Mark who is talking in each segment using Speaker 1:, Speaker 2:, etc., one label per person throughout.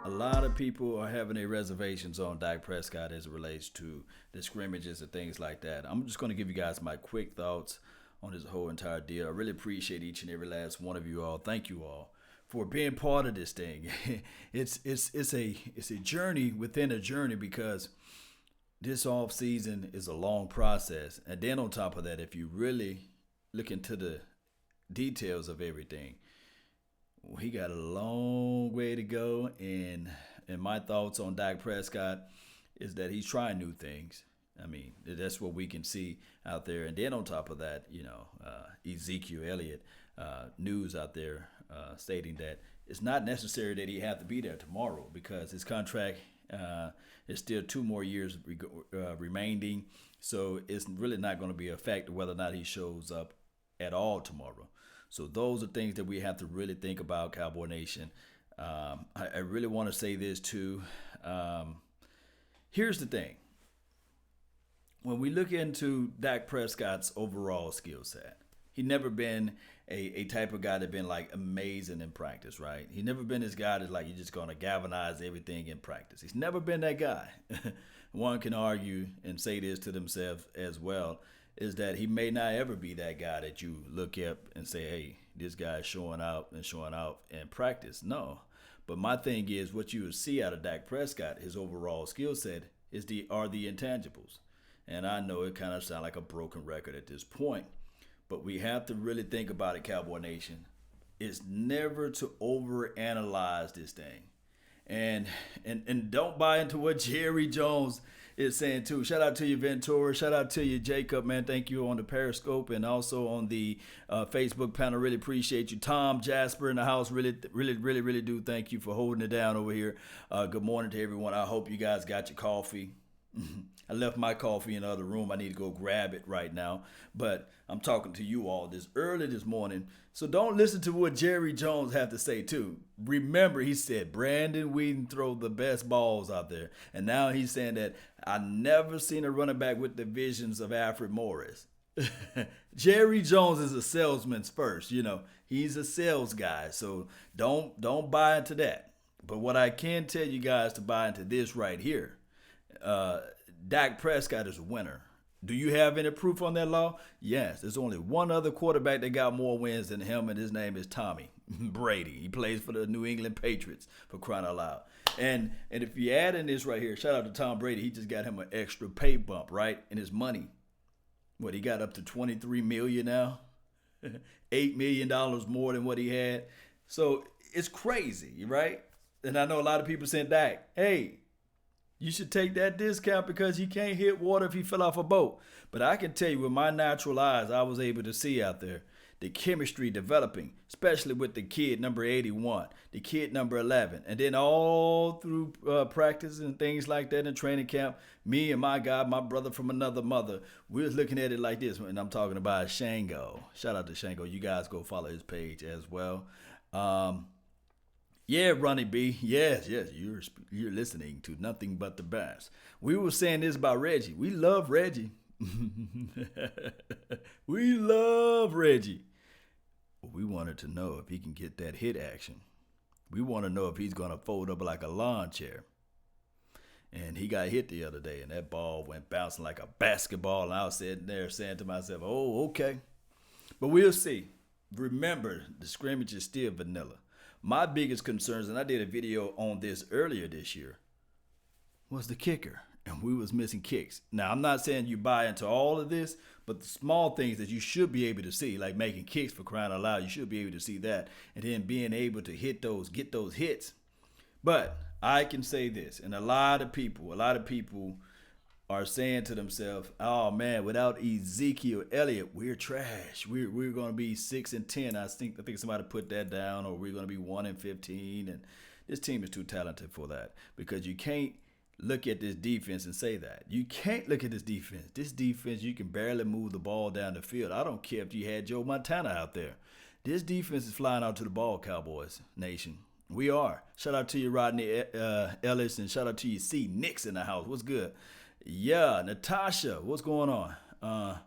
Speaker 1: A lot of people are having their reservations on Dak Prescott as it relates to the scrimmages and things like that. I'm just going to give you guys my quick thoughts on this whole entire deal. I really appreciate each and every last one of you all. Thank you all for being part of this thing. It's a journey within a journey, because this off season is a long process. And then on top of that, if you really look into the details of everything, he got a long way to go. And my thoughts on Dak Prescott is that he's trying new things. I mean, that's what we can see out there. And then on top of that, Ezekiel Elliott, news out there stating that it's not necessary that he have to be there tomorrow, because his contract is still 2 more years remaining. So it's really not going to be a factor whether or not he shows up at all tomorrow. So those are things that we have to really think about, Cowboy Nation. I really want to say this too. Here's the thing. When we look into Dak Prescott's overall skill set, he never been a type of guy that been like amazing in practice, right? He never been this guy that's like you're just going to galvanize everything in practice. He's never been that guy. One can argue and say this to themselves as well, is that he may not ever be that guy that you look up and say, hey, this guy is showing out in practice. No. But my thing is, what you would see out of Dak Prescott, his overall skill set, are the intangibles. And I know it kind of sounds like a broken record at this point, but we have to really think about it, Cowboy Nation. It's never to overanalyze this thing. And don't buy into what Jerry Jones is saying too. Shout out to you, Ventura. Shout out to you, Jacob, man. Thank you on the Periscope and also on the Facebook panel. Really appreciate you. Tom, Jasper in the house. Really do thank you for holding it down over here. Good morning to everyone. I hope you guys got your coffee. I left my coffee in the other room. I need to go grab it right now. But I'm talking to you all this early this morning. So don't listen to what Jerry Jones have to say too. Remember, he said Brandon Whedon throw the best balls out there. And now he's saying that I never seen a running back with the visions of Alfred Morris. Jerry Jones is a salesman first. He's a sales guy. So don't buy into that. But what I can tell you guys to buy into this right here, Dak Prescott is a winner. Do you have any proof on that, Law? Yes. There's only one other quarterback that got more wins than him, and his name is Tommy Brady. He plays for the New England Patriots, for crying out loud. And if you add in this right here, shout out to Tom Brady. He just got him an extra pay bump, right? And his money. What, he got up to $23 million now? $8 million more than what he had. So it's crazy, right? And I know a lot of people saying, Dak, hey, you should take that discount because he can't hit water if he fell off a boat. But I can tell you with my natural eyes, I was able to see out there the chemistry developing, especially with the kid number 81, the kid number 11. And then all through practice and things like that in training camp, me and my guy, my brother from another mother, we was looking at it like this. And I'm talking about Shango. Shout out to Shango. You guys go follow his page as well. Yeah, Ronnie B. Yes, you're listening to nothing but the best. We were saying this about Reggie. We love Reggie. We love Reggie. But we wanted to know if he can get that hit action. We want to know if he's going to fold up like a lawn chair. And he got hit the other day, and that ball went bouncing like a basketball. And I was sitting there saying to myself, oh, okay. But we'll see. Remember, the scrimmage is still vanilla. My biggest concerns, and I did a video on this earlier this year, was the kicker. And we was missing kicks. Now, I'm not saying you buy into all of this, but the small things that you should be able to see, like making kicks, for crying out loud, you should be able to see that. And then being able to get those hits. But I can say this, and a lot of people are saying to themselves, oh man, without Ezekiel Elliott, we're trash. We're going to be 6-10. I think somebody put that down, or we're going to be 1-15. And this team is too talented for that, because you can't look at this defense and say that. You can't look at this defense. This defense, you can barely move the ball down the field. I don't care if you had Joe Montana out there. This defense is flying out to the ball, Cowboys Nation. We are. Shout out to you, Rodney Ellis, and shout out to you, C. Nix in the house. What's good? Yeah, Natasha, what's going on?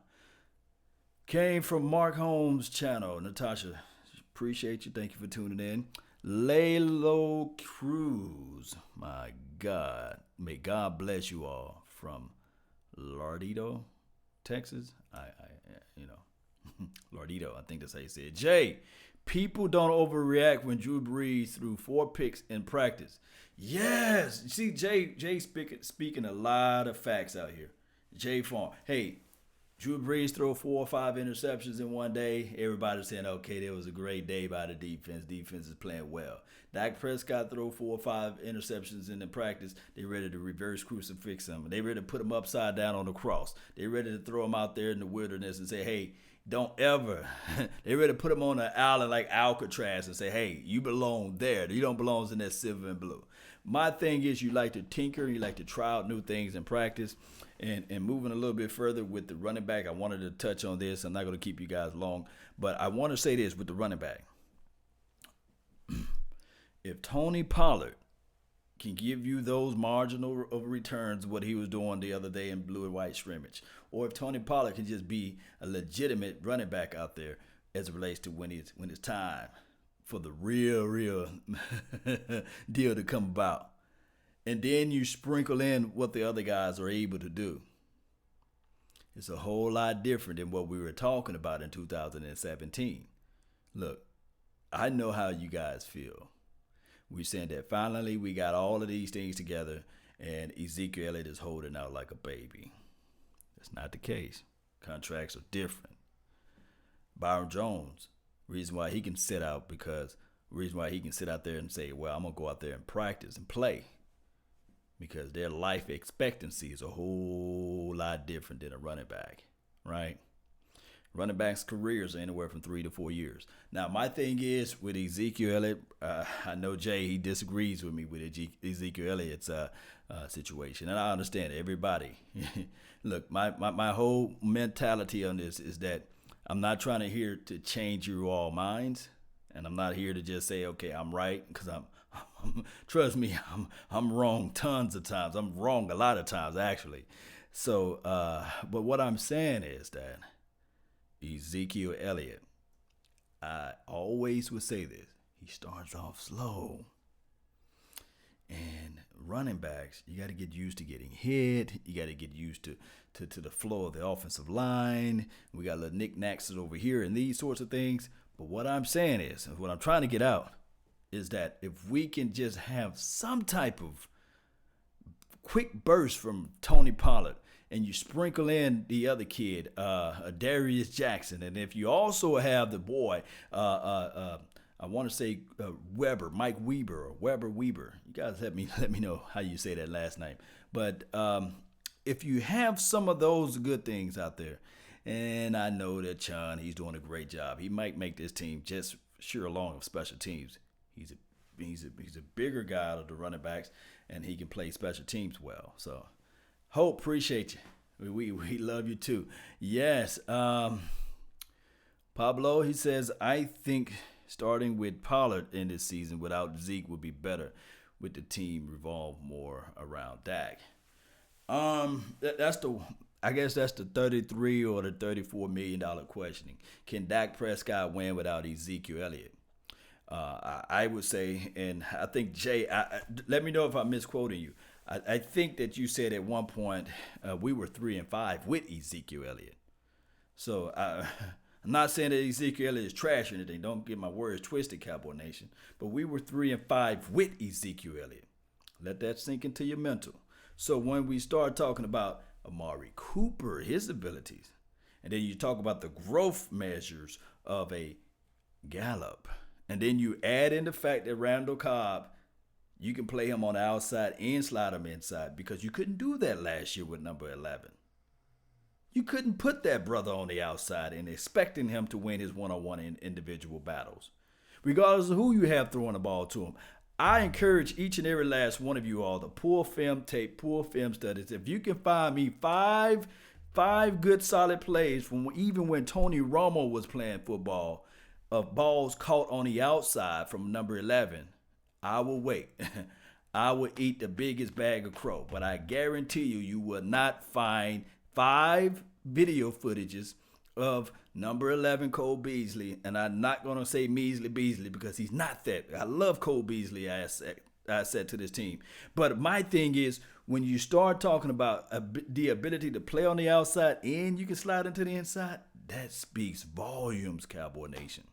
Speaker 1: Came from Mark Holmes' channel. Natasha, appreciate you. Thank you for tuning in. Lalo Cruz. My God. May God bless you all from Lardito, Texas. You know, Lardito, I think that's how you say it. Jay, people don't overreact when Drew Brees threw 4 picks in practice. Yes. See, Jay speaking a lot of facts out here. Jay Farm. Hey, Drew Brees throw 4 or 5 interceptions in one day. Everybody's saying, okay, that was a great day by the defense. Defense is playing well. Dak Prescott throw 4 or 5 interceptions in the practice. They ready to reverse crucifix him. They ready to put him upside down on the cross. They ready to throw him out there in the wilderness and say, hey, don't ever. They ready to put him on an island like Alcatraz and say, hey, you belong there. You don't belong in that silver and blue. My thing is you like to tinker. You like to try out new things in practice. And moving a little bit further with the running back, I wanted to touch on this. I'm not going to keep you guys long, but I want to say this with the running back. If Tony Pollard can give you those marginal of returns, what he was doing the other day in blue and white scrimmage, or if Tony Pollard can just be a legitimate running back out there as it relates to when it's time for the real deal to come about. And then you sprinkle in what the other guys are able to do. It's a whole lot different than what we were talking about in 2017. Look, I know how you guys feel. We're saying that finally we got all of these things together and Ezekiel Elliott is holding out like a baby. That's not the case. Contracts are different. Byron Jones, reason why he can sit out there and say, well, I'm going to go out there and practice and play. Because their life expectancy is a whole lot different than a running back, right? Running backs' careers are anywhere from 3 to 4 years. Now, my thing is with Ezekiel Elliott, I know Jay, he disagrees with me with Ezekiel Elliott's situation. And I understand everybody. Look, my whole mentality on this is that I'm not trying to change your all minds. And I'm not here to just say, okay, I'm right, because trust me, I'm wrong tons of times. I'm wrong a lot of times, actually. So, but what I'm saying is that Ezekiel Elliott, I always would say this, he starts off slow. And running backs, you got to get used to getting hit. You got to get used to the flow of the offensive line. We got little knickknacks over here and these sorts of things. But what I'm saying is, what I'm trying to get out is that if we can just have some type of quick burst from Tony Pollard and you sprinkle in the other kid, Darius Jackson, and if you also have the boy, I want to say Mike Weber or Weber. You guys let me know how you say that last name. But if you have some of those good things out there, and I know that Chun, he's doing a great job. He might make this team just sure along of special teams. He's a bigger guy out of the running backs, and he can play special teams well. So, Hope, appreciate you. We love you too. Yes, Pablo, he says, I think starting with Pollard in this season without Zeke would be better with the team revolve more around Dak. I guess that's the $33 or the $34 million questioning. Can Dak Prescott win without Ezekiel Elliott? I would say, and I think, Jay, let me know if I'm misquoting you. I think that you said at one point we were 3-5 with Ezekiel Elliott. So I'm not saying that Ezekiel Elliott is trash or anything. Don't get my words twisted, Cowboy Nation. But we were 3-5 with Ezekiel Elliott. Let that sink into your mental. So when we start talking about Amari Cooper, his abilities, and then you talk about the growth measures of a Gallup, and then you add in the fact that Randall Cobb, you can play him on the outside and slide him inside, because you couldn't do that last year with number 11. You couldn't put that brother on the outside and expecting him to win his one-on-one in individual battles, regardless of who you have throwing the ball to him. I encourage each and every last one of you all to pull film tape, pull film studies. If you can find me five good solid plays from even when Tony Romo was playing football, of balls caught on the outside from number 11, I will wait. I will eat the biggest bag of crow. But I guarantee you will not find 5 video footages of number 11 Cole Beasley, and I'm not going to say Measley Beasley because he's not that. I love Cole Beasley asset to this team. But my thing is, when you start talking about the ability to play on the outside and you can slide into the inside, that speaks volumes, Cowboy Nation.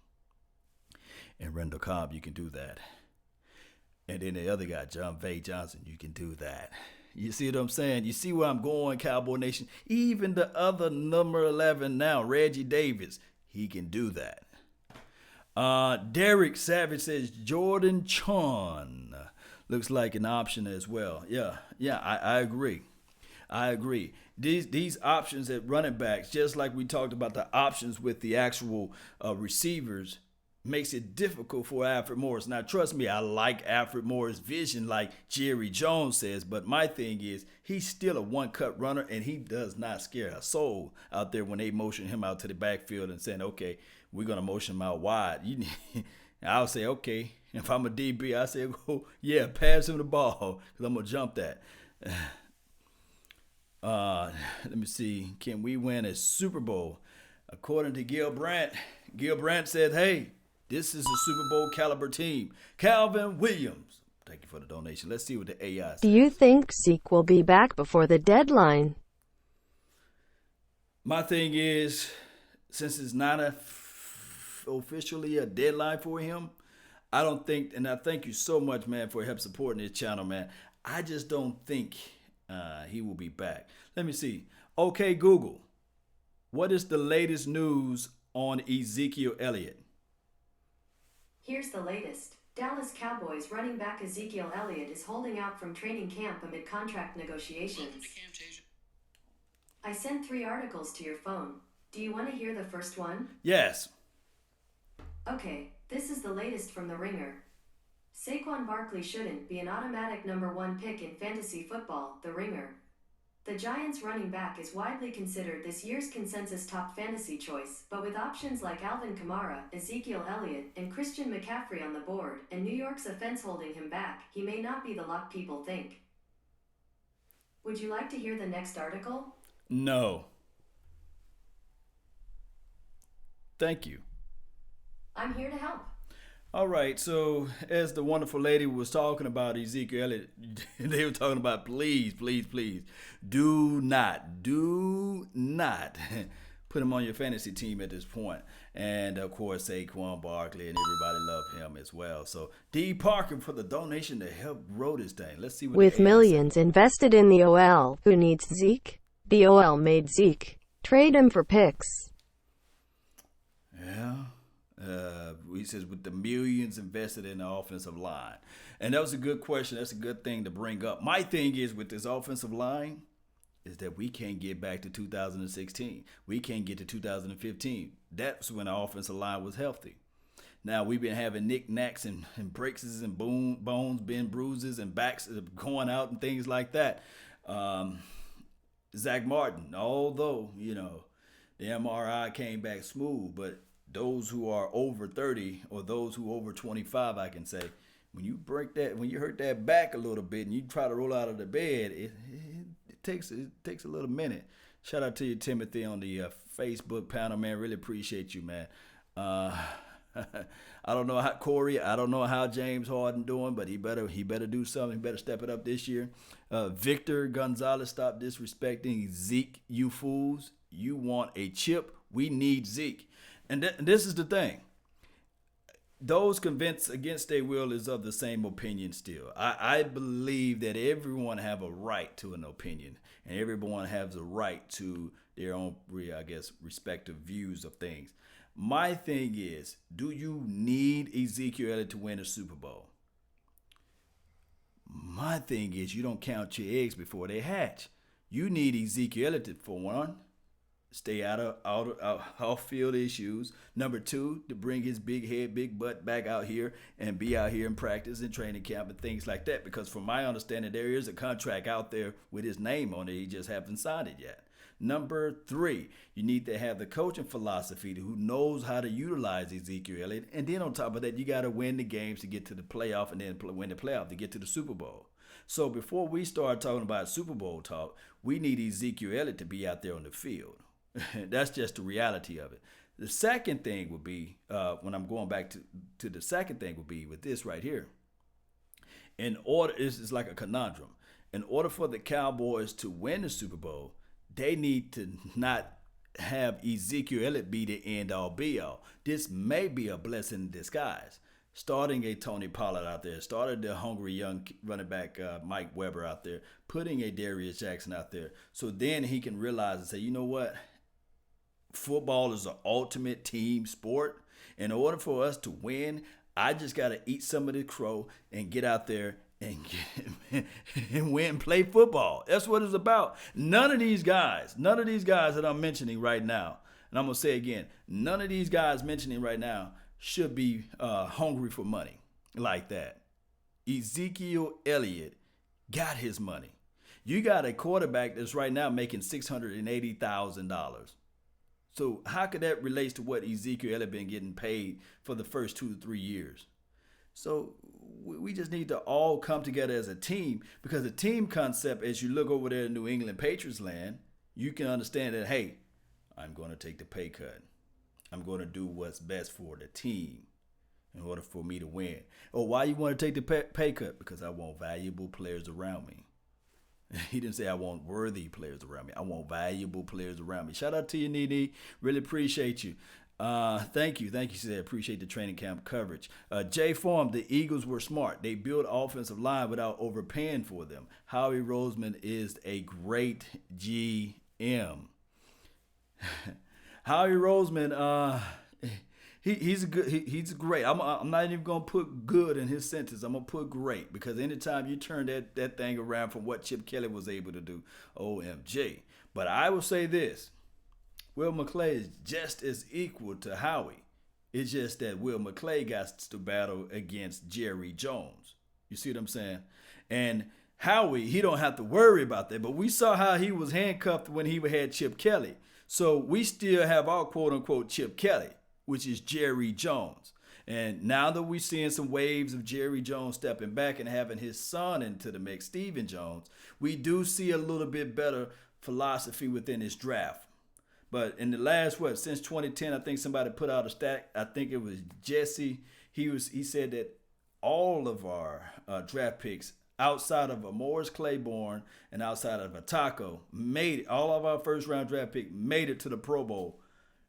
Speaker 1: And Randall Cobb, you can do that. And then the other guy, John Vay Johnson, you can do that. You see what I'm saying? You see where I'm going, Cowboy Nation? Even the other number 11 now, Reggie Davis, he can do that. Derek Savage says Jordan Chon looks like an option as well. Yeah, I agree. These options at running backs, just like we talked about the options with the actual receivers, makes it difficult for Alfred Morris. Now, trust me, I like Alfred Morris' vision like Jerry Jones says, but my thing is he's still a one-cut runner, and he does not scare a soul out there when they motion him out to the backfield and saying, okay, we're going to motion him out wide. I'll say, okay, if I'm a DB, I say, oh, yeah, pass him the ball because I'm going to jump that. Let me see. Can we win a Super Bowl? According to Gil Brandt said, hey, this is a Super Bowl caliber team. Calvin Williams. Thank you for the donation. Let's see what the AI says.
Speaker 2: Do you think Zeke will be back before the deadline?
Speaker 1: My thing is, since it's not officially a deadline for him, I don't think, and I thank you so much, man, for help supporting this channel, man. I just don't think he will be back. Let me see. Okay, Google, what is the latest news on Ezekiel Elliott?
Speaker 3: Here's the latest. Dallas Cowboys running back Ezekiel Elliott is holding out from training camp amid contract negotiations. I sent 3 articles to your phone. Do you want to hear the first one?
Speaker 1: Yes.
Speaker 3: Okay, this is the latest from The Ringer. Saquon Barkley shouldn't be an automatic number 1 pick in fantasy football, The Ringer. The Giants' running back is widely considered this year's consensus top fantasy choice, but with options like Alvin Kamara, Ezekiel Elliott, and Christian McCaffrey on the board, and New York's offense holding him back, he may not be the lock people think. Would you like to hear the next article?
Speaker 1: No. Thank you.
Speaker 3: I'm here to help.
Speaker 1: All right, so as the wonderful lady was talking about Ezekiel Elliott, they were talking about please, do not put him on your fantasy team at this point. And of course, Saquon Barkley and everybody love him as well. So D. Parker for the donation to help grow this thing. Let's see what.
Speaker 2: With millions invested in the OL, who needs Zeke? The OL made Zeke. Trade him for picks.
Speaker 1: Yeah. He says with the millions invested in the offensive line. And that was a good question. That's a good thing to bring up. My thing is with this offensive line is that we can't get back to 2016. We can't get to 2015. That's when our offensive line was healthy. Now we've been having knickknacks and breaks and bones, bend bruises and backs going out and things like that. Zach Martin, although, the MRI came back smooth, but those who are over 30 or those who are over 25, I can say, when you hurt that back a little bit and you try to roll out of the bed, it takes a little minute. Shout out to you, Timothy, on the Facebook panel, man. Really appreciate you, man. I don't know how Corey. I don't know how James Harden doing, but he better do something. He better step it up this year. Victor Gonzalez, stop disrespecting Zeke, you fools. You want a chip? We need Zeke. And this is the thing. Those convinced against their will is of the same opinion still. I believe that everyone have a right to an opinion. And everyone has a right to their own, respective views of things. My thing is, do you need Ezekiel Elliott to win a Super Bowl? My thing is, you don't count your eggs before they hatch. You need Ezekiel Elliott for one. Stay out of off-field issues. Number 2, to bring his big head, big butt back out here and be out here in practice and training camp and things like that. Because from my understanding, there is a contract out there with his name on it. He just hasn't signed it yet. Number 3, you need to have the coaching philosophy who knows how to utilize Ezekiel Elliott. And then on top of that, you got to win the games to get to the playoff and then win the playoff to get to the Super Bowl. So before we start talking about Super Bowl talk, we need Ezekiel Elliott to be out there on the field. That's just the reality of it. The second thing would be, when I'm going back to the second thing would be with this right here. In order, it's like a conundrum. In order for the Cowboys to win the Super Bowl, they need to not have Ezekiel Elliott be the end all be all. This may be a blessing in disguise. Starting a Tony Pollard out there, starting the hungry young running back Mike Weber out there, putting a Darius Jackson out there, so then he can realize and say, you know what? Football is an ultimate team sport. In order for us to win, I just got to eat some of the crow and get out there and win, play football. That's what it's about. None of these guys that I'm mentioning right now, and I'm going to say again, none of these guys mentioning right now should be hungry for money like that. Ezekiel Elliott got his money. You got a quarterback that's right now making $680,000. So how could that relate to what Ezekiel Elliott been getting paid for the first 2 to 3 years? So we just need to all come together as a team, because the team concept, as you look over there in New England Patriots land, you can understand that, hey, I'm going to take the pay cut. I'm going to do what's best for the team in order for me to win. Oh, why you want to take the pay cut? Because I want valuable players around me. He didn't say I want worthy players around me. I want valuable players around me. Shout out to you, Nene. Really appreciate you. Thank you. Thank you, Sid. Appreciate the training camp coverage. Jay Form, the Eagles were smart. They built offensive line without overpaying for them. Howie Roseman is a great GM. Howie Roseman, he's great. I'm not even gonna put good in his sentence. I'm gonna put great, because anytime you turn that thing around from what Chip Kelly was able to do, OMG. But I will say this: Will McClay is just as equal to Howie. It's just that Will McClay got to battle against Jerry Jones. You see what I'm saying? And Howie, he don't have to worry about that. But we saw how he was handcuffed when he had Chip Kelly. So we still have our quote-unquote Chip Kelly, which is Jerry Jones. And now that we're seeing some waves of Jerry Jones stepping back and having his son into the mix, Stephen Jones, we do see a little bit better philosophy within his draft. But in the last, since 2010, I think somebody put out a stat. I think it was Jesse. He said that all of our draft picks, outside of a Morris Claiborne and outside of a Taco, made it. All of our first round draft pick made it to the Pro Bowl,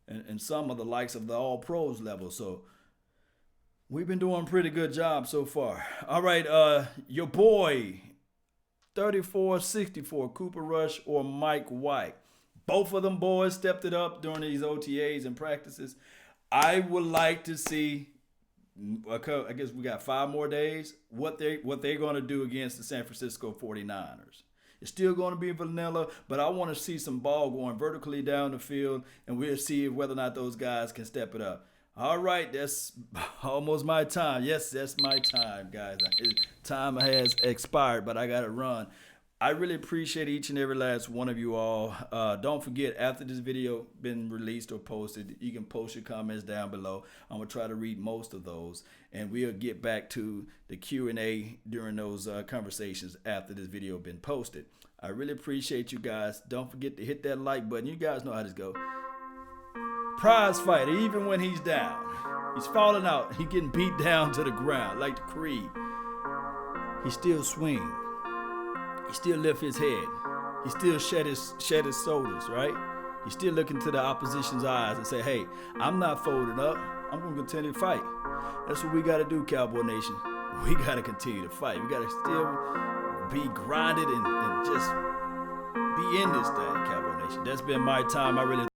Speaker 1: and some of the likes of the All Pros level. So we've been doing a pretty good job so far. All right, your boy, 3464, Cooper Rush or Mike White. Both of them boys stepped it up during these OTAs and practices. I would like to see, I guess we got 5 more days, what they're going to do against the San Francisco 49ers. It's still going to be vanilla, but I want to see some ball going vertically down the field, and we'll see whether or not those guys can step it up. All right, that's almost my time. Yes, that's my time, guys. Time has expired, but I got to run. I really appreciate each and every last one of you all. Don't forget, after this video been released or posted, you can post your comments down below. I'm going to try to read most of those, and we'll get back to the Q&A during those conversations after this video been posted. I really appreciate you guys. Don't forget to hit that like button. You guys know how this goes. Prize fighter, even when he's down. He's falling out. He's getting beat down to the ground like the Creed. He still swings. He still lift his head. He still shed his shoulders, right? He still look into the opposition's eyes and say, hey, I'm not folding up. I'm going to continue to fight. That's what we got to do, Cowboy Nation. We got to continue to fight. We got to still be grinded and just be in this thing, Cowboy Nation. That's been my time. I really